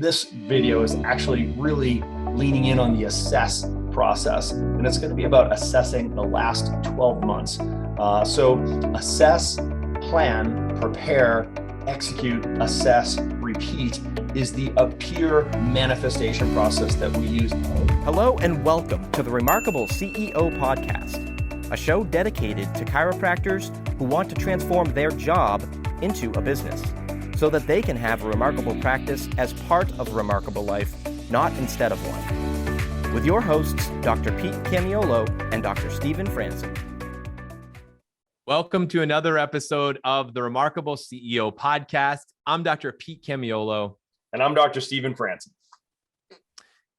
This video is actually really leaning in on the assess process, and it's going to be about assessing the last 12 months. So assess, plan, prepare, execute, assess, repeat is the appear manifestation process that we use. Hello and welcome to the Remarkable CEO Podcast, a show dedicated to chiropractors who want to transform their job into a business so that they can have a remarkable practice as part of a remarkable life, not instead of one. With your hosts, Dr. Pete Camiolo and Dr. Stephen Franson. Welcome to another episode of the Remarkable CEO Podcast. I'm Dr. Pete Camiolo. And I'm Dr. Stephen Franson.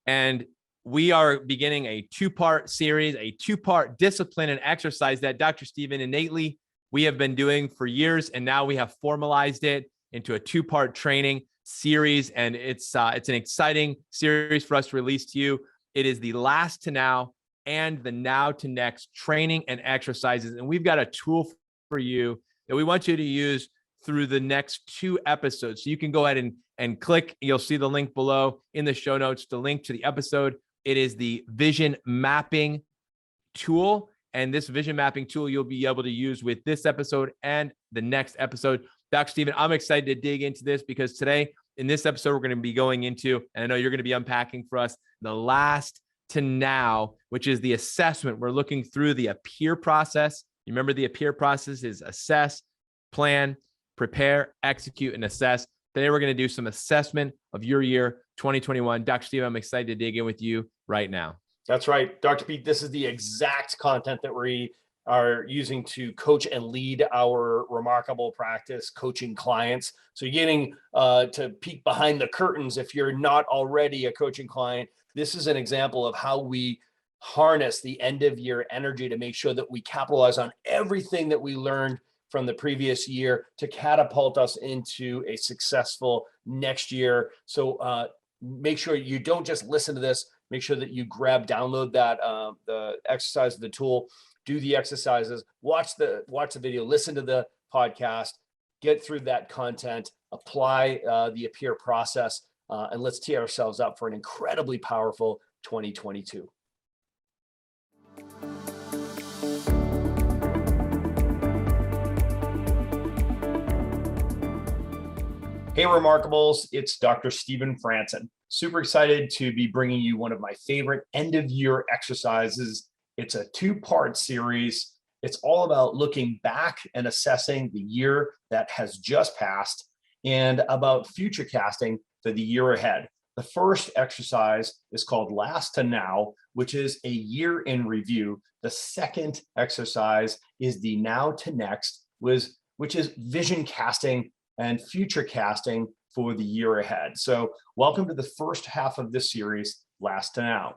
And we are beginning a two-part series, a two-part discipline and exercise that Dr. Stephen innately we have been doing for years, and now we have formalized it into a two-part training series, and it's an exciting series for us to release to you. It is the last to now and the now to next training and exercises, and we've got a tool for you that we want you to use through the next two episodes. So you can go ahead and click. You'll see the link below in the show notes, the link to the episode. It is the vision mapping tool, and this vision mapping tool you'll be able to use with this episode and the next episode. Dr. Stephen, I'm excited to dig into this because today in this episode, we're going to be going into, and I know you're going to be unpacking for us, the last to now, which is the assessment. We're looking through the appear process. You remember the appear process is assess, plan, prepare, execute, and assess. Today, we're going to do some assessment of your year 2021. Dr. Stephen, I'm excited to dig in with you right now. That's right. Dr. Pete, this is the exact content that we are using to coach and lead our remarkable practice coaching clients. So you're getting to peek behind the curtains if you're not already a coaching client. This is an example of how we harness the end of year energy to make sure that we capitalize on everything that we learned from the previous year to catapult us into a successful next year. So make sure you don't just listen to this. Make sure that you download that the exercise of the tool, do the exercises, watch the video, listen to the podcast, get through that content, apply the appear process, and let's tee ourselves up for an incredibly powerful 2022. Hey, Remarkables, it's Dr. Stephen Franson. Super excited to be bringing you one of my favorite end-of-year exercises. It's a two-part series. It's all about looking back and assessing the year that has just passed and about future casting for the year ahead. The first exercise is called Last to Now, which is a year in review. The second exercise is the Now to Next, which is vision casting and future casting for the year ahead. So welcome to the first half of this series, Last to Now.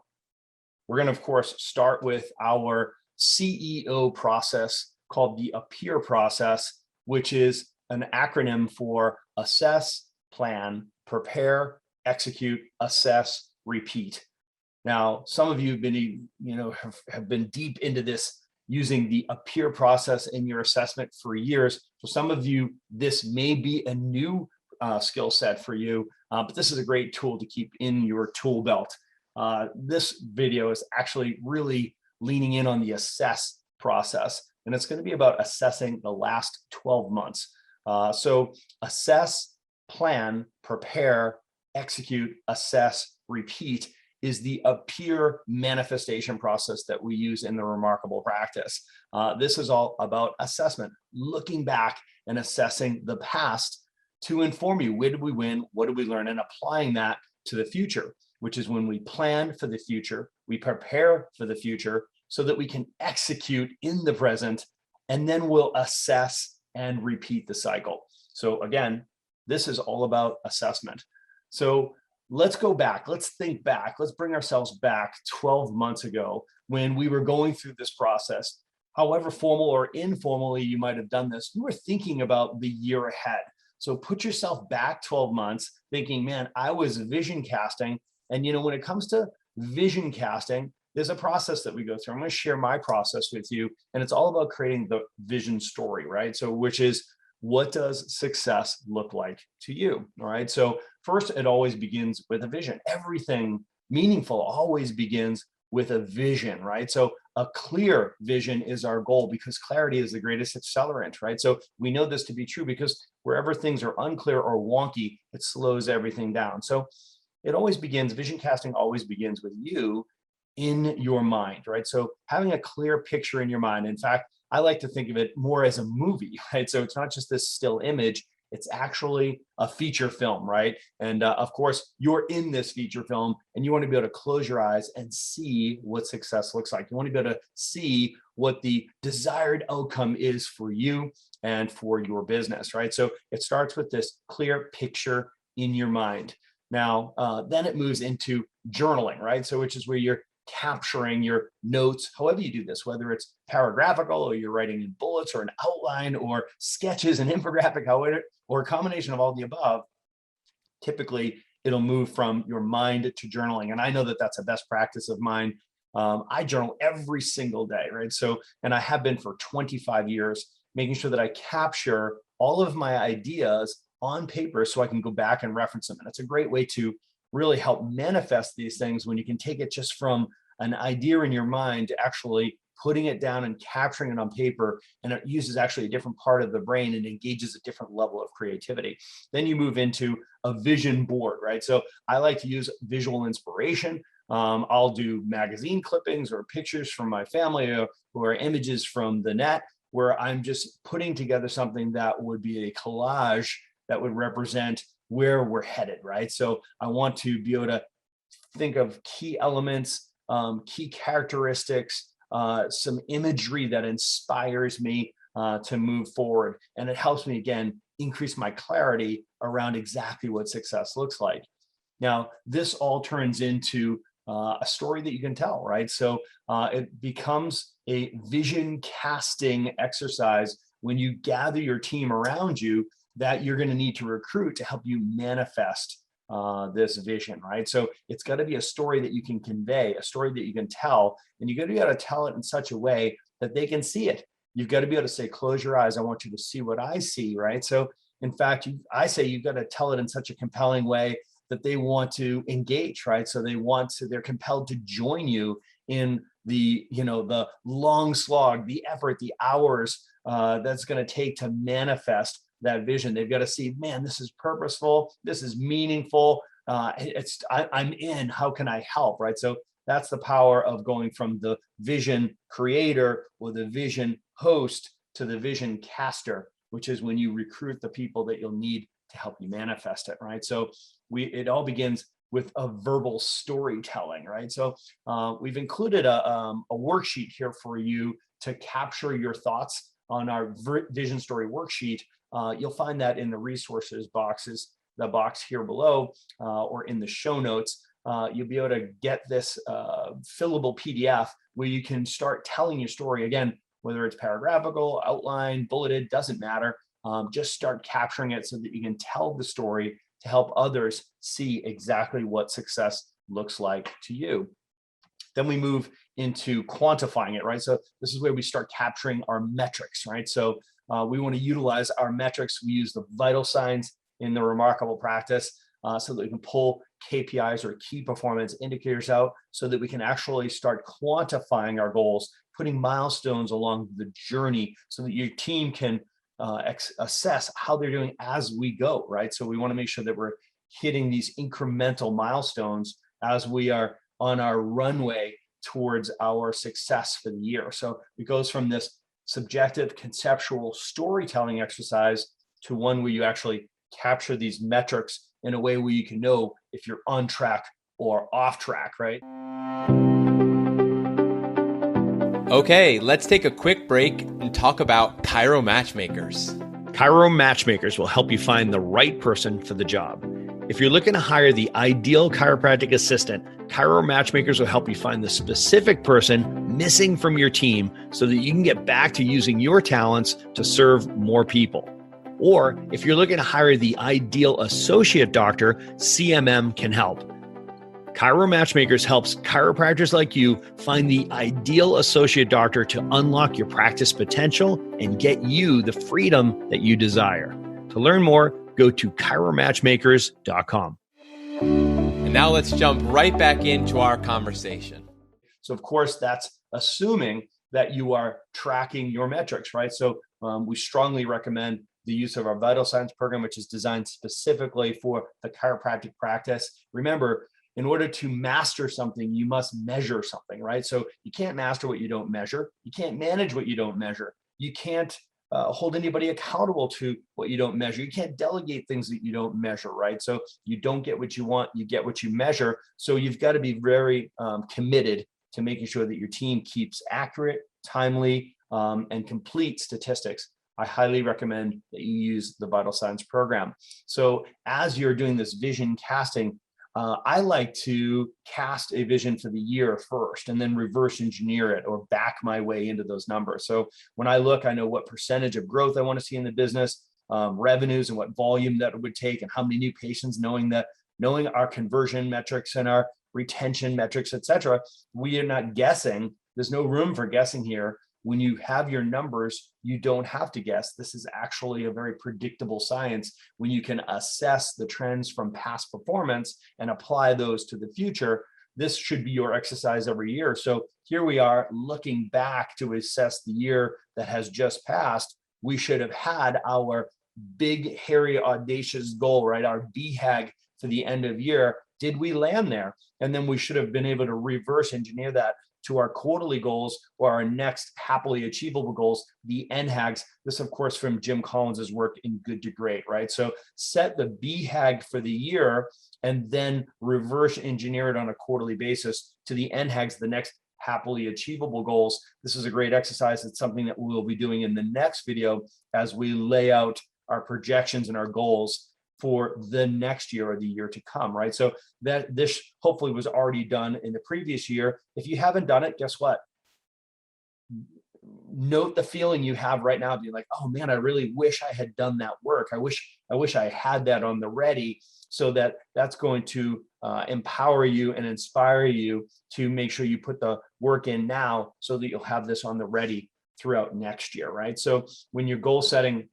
We're going to, of course, start with our CEO process called the appear process, which is an acronym for assess, plan, prepare, execute, assess, repeat. Now, some of you have been deep into this using the appear process in your assessment for years. For some of you, this may be a new skill set for you, but this is a great tool to keep in your tool belt. This video is actually really leaning in on the assess process, and it's going to be about assessing the last 12 months. So assess, plan, prepare, execute, assess, repeat is the appear manifestation process that we use in the remarkable practice. This is all about assessment, looking back and assessing the past to inform you, where did we win, what did we learn, and applying that to the future, which is when we plan for the future, we prepare for the future so that we can execute in the present, and then we'll assess and repeat the cycle. So again, this is all about assessment. So let's go back, let's think back, let's bring ourselves back 12 months ago when we were going through this process. However formal or informally you might have done this, you were thinking about the year ahead. So put yourself back 12 months thinking, man, I was vision casting. And when it comes to vision casting, there's a process that we go through. I'm going to share my process with you. And it's all about creating the vision story, right? So which is what does success look like to you? All right. So first, it always begins with a vision. Everything meaningful always begins with a vision, right? So a clear vision is our goal because clarity is the greatest accelerant, right? So we know this to be true because wherever things are unclear or wonky, it slows everything down. So it always begins, vision casting always begins with you in your mind, right? So having a clear picture in your mind. In fact, I like to think of it more as a movie, right? So it's not just this still image, it's actually a feature film, right? And of course, you're in this feature film and you want to be able to close your eyes and see what success looks like. You want to be able to see what the desired outcome is for you and for your business, right? So it starts with this clear picture in your mind. Now, then it moves into journaling, right? So which is where you're capturing your notes, however you do this, whether it's paragraphical or you're writing in bullets or an outline or sketches and infographic, however, or a combination of all the above. Typically, it'll move from your mind to journaling. And I know that that's a best practice of mine. I journal every single day, right? So, and I have been for 25 years, making sure that I capture all of my ideas on paper so I can go back and reference them. And it's a great way to really help manifest these things when you can take it just from an idea in your mind to actually putting it down and capturing it on paper. And it uses actually a different part of the brain and engages a different level of creativity. Then you move into a vision board, right? So I like to use visual inspiration. I'll do magazine clippings or pictures from my family or images from the net where I'm just putting together something that would be a collage that would represent where we're headed, right? So I want to be able to think of key elements, key characteristics, some imagery that inspires me to move forward. And it helps me, again, increase my clarity around exactly what success looks like. Now, this all turns into a story that you can tell, right? So it becomes a vision casting exercise when you gather your team around you that you're going to need to recruit to help you manifest this vision, right? So it's got to be a story that you can convey, a story that you can tell, and you got to be able to tell it in such a way that they can see it. You've got to be able to say, close your eyes. I want you to see what I see, right? So in fact, I say you've got to tell it in such a compelling way that they want to engage, right? So they're compelled to join you in the long slog, the effort, the hours that's going to take to manifest that vision. They've got to see, man, this is purposeful, this is meaningful. I'm in. How can I help? Right. So that's the power of going from the vision creator or the vision host to the vision caster, which is when you recruit the people that you'll need to help you manifest it. Right. So it all begins with a verbal storytelling. Right. So we've included a worksheet here for you to capture your thoughts on our vision story worksheet. You'll find that in the resources boxes, the box here below, or in the show notes. You'll be able to get this fillable PDF where you can start telling your story again, whether it's paragraphical, outline, bulleted, doesn't matter. Just start capturing it so that you can tell the story to help others see exactly what success looks like to you. Then we move into quantifying it, right? So this is where we start capturing our metrics, right? So we want to utilize our metrics. We use the vital signs in the Remarkable practice so that we can pull KPIs or key performance indicators out so that we can actually start quantifying our goals, putting milestones along the journey so that your team can assess how they're doing as we go, right? So we want to make sure that we're hitting these incremental milestones as we are on our runway towards our success for the year. So it goes from this subjective conceptual storytelling exercise to one where you actually capture these metrics in a way where you can know if you're on track or off track, right? Okay, let's take a quick break and talk about Chiro Matchmakers. Chiro Matchmakers will help you find the right person for the job. If you're looking to hire the ideal chiropractic assistant, Chiro Matchmakers will help you find the specific person missing from your team so that you can get back to using your talents to serve more people. Or if you're looking to hire the ideal associate doctor, CMM can help. Chiro Matchmakers helps chiropractors like you find the ideal associate doctor to unlock your practice potential and get you the freedom that you desire. To learn more, go to chiromatchmakers.com. And now let's jump right back into our conversation. So of course, that's assuming that you are tracking your metrics, right? So we strongly recommend the use of our Vital Signs program, which is designed specifically for the chiropractic practice. Remember, in order to master something, you must measure something, right? So you can't master what you don't measure. You can't manage what you don't measure. You can't hold anybody accountable to what you don't measure. You can't delegate things that you don't measure, right? So you don't get what you want, you get what you measure. So you've got to be very committed to making sure that your team keeps accurate, timely, and complete statistics. I highly recommend that you use the Vital Signs program. So as you're doing this vision casting, I like to cast a vision for the year first and then reverse engineer it or back my way into those numbers. So when I look, I know what percentage of growth I want to see in the business, revenues and what volume that it would take and how many new patients, knowing our conversion metrics and our retention metrics, et cetera. We are not guessing. There's no room for guessing here. When you have your numbers, you don't have to guess. This is actually a very predictable science when you can assess the trends from past performance and apply those to the future. This should be your exercise every year. So here we are looking back to assess the year that has just passed. We should have had our big, hairy, audacious goal, right? Our B-HAG for the end of year. Did we land there? And then we should have been able to reverse engineer that to our quarterly goals or our next happily achievable goals, the N-HAGs. This, of course, from Jim Collins's work in Good to Great, right? So set the B-HAG for the year and then reverse engineer it on a quarterly basis to the N-HAGs, the next happily achievable goals. This is a great exercise. It's something that we'll be doing in the next video as we lay out our projections and our goals for the next year or the year to come, right? So that this hopefully was already done in the previous year. If you haven't done it, guess what? Note the feeling you have right now, being like, oh man, I really wish I had done that work. I wish I had that on the ready, so that's going to empower you and inspire you to make sure you put the work in now so that you'll have this on the ready throughout next year, right? So when you're goal setting,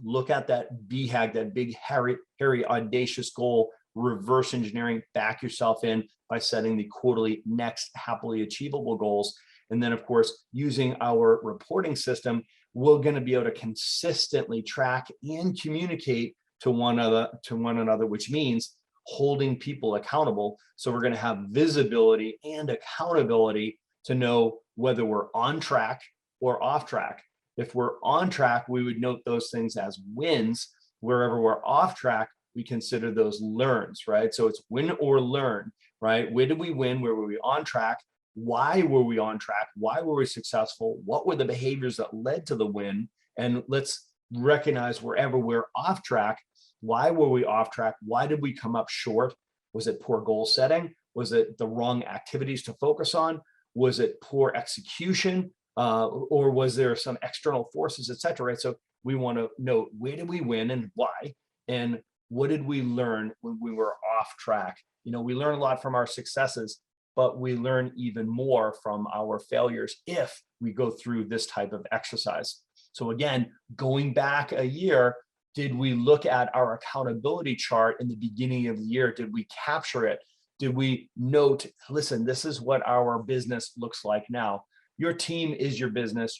look at that B-HAG, that big, hairy, audacious goal, reverse engineering, back yourself in by setting the quarterly next happily achievable goals. And then, of course, using our reporting system, we're going to be able to consistently track and communicate to one another, which means holding people accountable. So we're going to have visibility and accountability to know whether we're on track or off track. If we're on track, we would note those things as wins. Wherever we're off track, we consider those learns, right? So it's win or learn, right? Where did we win? Where were we on track? Why were we on track? Why were we successful? What were the behaviors that led to the win? And let's recognize wherever we're off track. Why were we off track? Why did we come up short? Was it poor goal setting? Was it the wrong activities to focus on? Was it poor execution? Or was there some external forces, et cetera, right? So we want to know, where did we win and why? And what did we learn when we were off track? You know, we learn a lot from our successes, but we learn even more from our failures if we go through this type of exercise. So again, going back a year, did we look at our accountability chart in the beginning of the year? Did we capture it? Did we note, listen, this is what our business looks like now? Your team is your business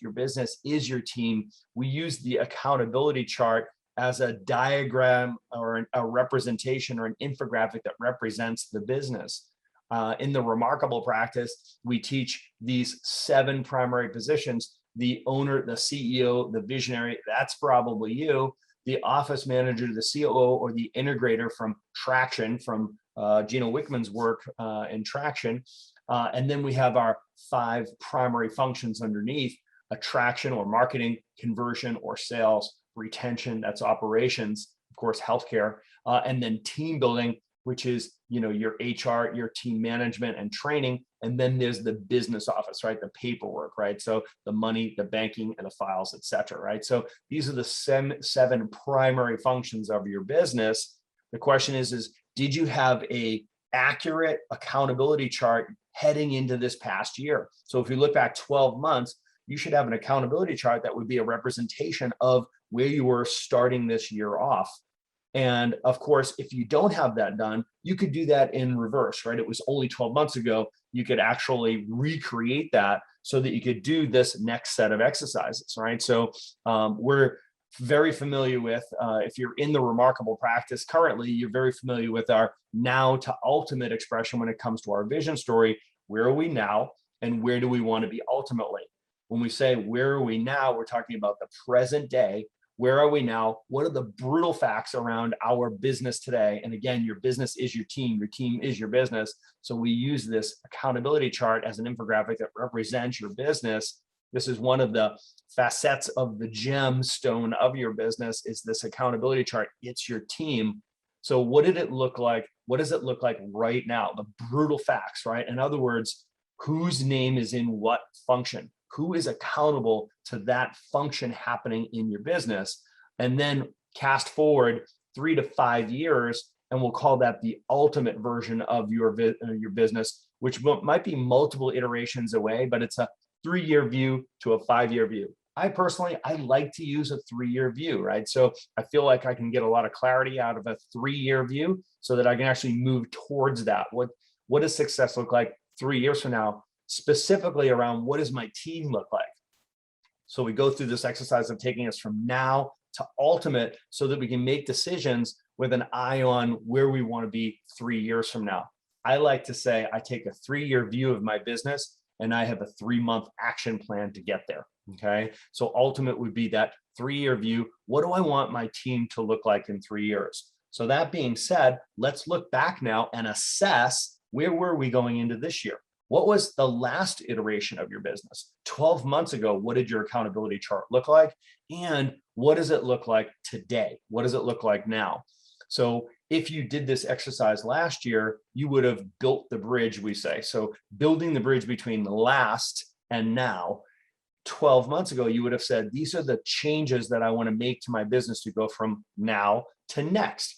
is your team. We use the accountability chart as a diagram or a representation or an infographic that represents the business. In the Remarkable practice, we teach these 7 primary positions: the owner, the CEO, the visionary, that's probably you, the office manager, the COO, or the integrator from Traction, from Gino Wickman's work in Traction. And then we have our 5 primary functions underneath: attraction or marketing, conversion or sales, retention, that's operations, of course, healthcare, and then team building, which is, you know, your HR, your team management and training. And then there's the business office, right? The paperwork, right? So the money, the banking, and the files, et cetera, right? So these are the 7 primary functions of your business. The question is did you have a accurate accountability chart heading into this past year. So if you look back 12 months, you should have an accountability chart that would be a representation of where you were starting this year off. And of course, if you don't have that done, you could do that in reverse, right? It was only 12 months ago. You could actually recreate that so that you could do this next set of exercises, right? So we're very familiar with, if you're in the remarkable practice currently, you're very familiar with our now to ultimate expression when it comes to our vision story. Where are we now and where do we want to be ultimately? When we say where are we now, we're talking about the present day. Where are we now? What are the brutal facts around our business today? And again, your business is your team is your business. So we use this accountability chart as an infographic that represents your business. This is one of the facets of the gemstone of your business, is this accountability chart. It's your team. So what did it look like? What does it look like right now? The brutal facts, right? In other words, whose name is in what function? Who is accountable to that function happening in your business? And then cast forward 3 to 5 years, and we'll call that the ultimate version of your business, which might be multiple iterations away, but it's a 3-year view to a 5-year view. I like to use a 3-year view, right? So I feel like I can get a lot of clarity out of a 3-year view so that I can actually move towards that. What does success look like 3 years from now? Specifically around what does my team look like? So we go through this exercise of taking us from now to ultimate so that we can make decisions with an eye on where we want to be 3 years from now. I like to say I take a 3-year view of my business and I have a 3-month action plan to get there. Okay. So ultimate would be that 3-year view. What do I want my team to look like in 3 years? So that being said, let's look back now and assess where were we going into this year? What was the last iteration of your business? 12 months ago, what did your accountability chart look like? And what does it look like today? What does it look like now? So if you did this exercise last year, you would have built the bridge, we say. So building the bridge between the last and now. 12 months ago, you would have said, these are the changes that I want to make to my business to go from now to next.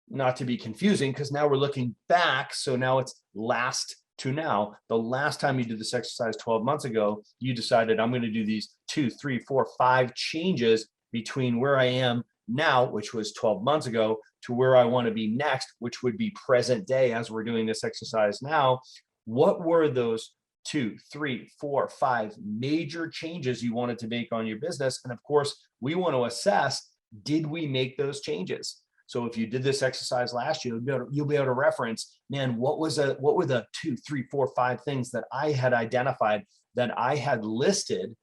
Not to be confusing, because now we're looking back. So now it's last to now. The last time you did this exercise 12 months ago, you decided I'm going to do these 2, 3, 4, 5 changes between where I am now, which was 12 months ago, to where I want to be next, which would be present day as we're doing this exercise now. What were those 2, 3, 4, 5 major changes you wanted to make on your business? And of course, we want to assess, did we make those changes? So if you did this exercise last year, you'll be able to reference, man, what were the 2, 3, 4, 5 things that I had identified, that I had listed?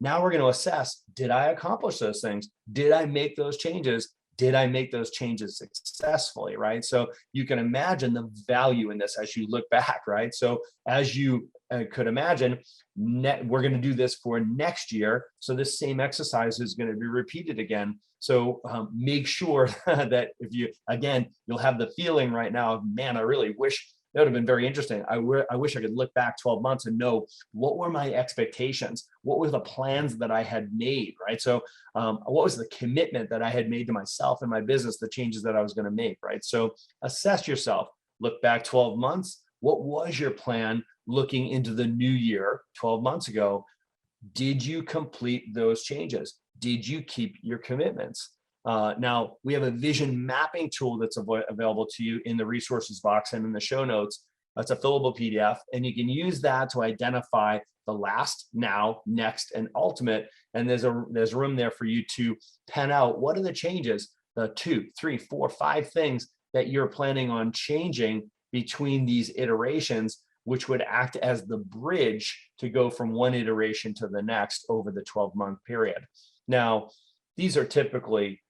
Now we're going to assess, did I accomplish those things? Did I make those changes? Did I make those changes successfully, right? So you can imagine the value in this as you look back, right? So as you could imagine, we're going to do this for next year. So this same exercise is going to be repeated again. So make sure that you'll have the feeling right now of, man, I really wish that would have been very interesting. I wish I could look back 12 months and know what were my expectations? What were the plans that I had made, right? So what was the commitment that I had made to myself and my business, the changes that I was going to make, right? So assess yourself, look back 12 months. What was your plan looking into the new year 12 months ago? Did you complete those changes? Did you keep your commitments? Now, we have a vision mapping tool that's available to you in the resources box and in the show notes. It's a fillable PDF, and you can use that to identify the last, now, next, and ultimate. And there's room there for you to pen out what are the changes, the 2, 3, 4, 5 things that you're planning on changing between these iterations, which would act as the bridge to go from one iteration to the next over the 12-month period. Now, these are typically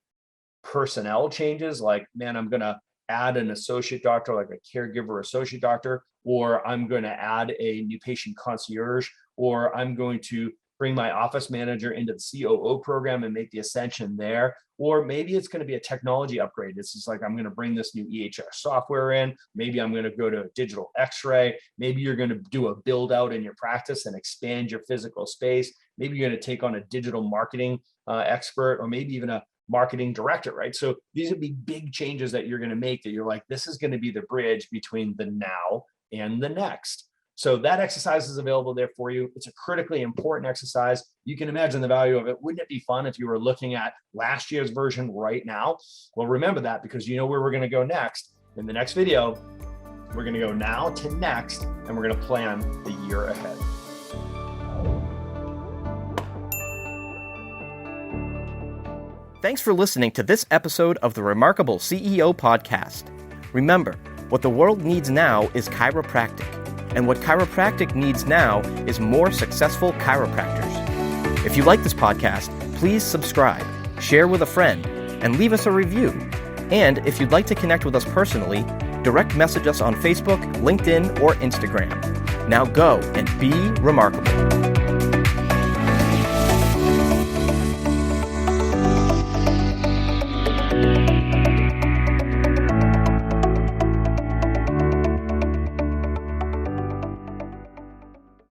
personnel changes, like, man, I'm going to add an associate doctor, like a caregiver associate doctor, or I'm going to add a new patient concierge, or I'm going to bring my office manager into the COO program and make the ascension there. Or maybe it's going to be a technology upgrade. It's just like, I'm going to bring this new EHR software in. Maybe I'm going to go to a digital x-ray. Maybe you're going to do a build out in your practice and expand your physical space. Maybe you're going to take on a digital marketing expert, or maybe even a marketing director, right? So these would be big changes that you're going to make that you're like, this is going to be the bridge between the now and the next. So that exercise is available there for you. It's a critically important exercise. You can imagine the value of it. Wouldn't it be fun if you were looking at last year's version right now? Well, remember that, because you know where we're going to go next. In the next video, we're going to go now to next, and we're going to plan the year ahead. Thanks for listening to this episode of the Remarkable CEO Podcast. Remember, what the world needs now is chiropractic, and what chiropractic needs now is more successful chiropractors. If you like this podcast, please subscribe, share with a friend, and leave us a review. And if you'd like to connect with us personally, direct message us on Facebook, LinkedIn, or Instagram. Now go and be remarkable.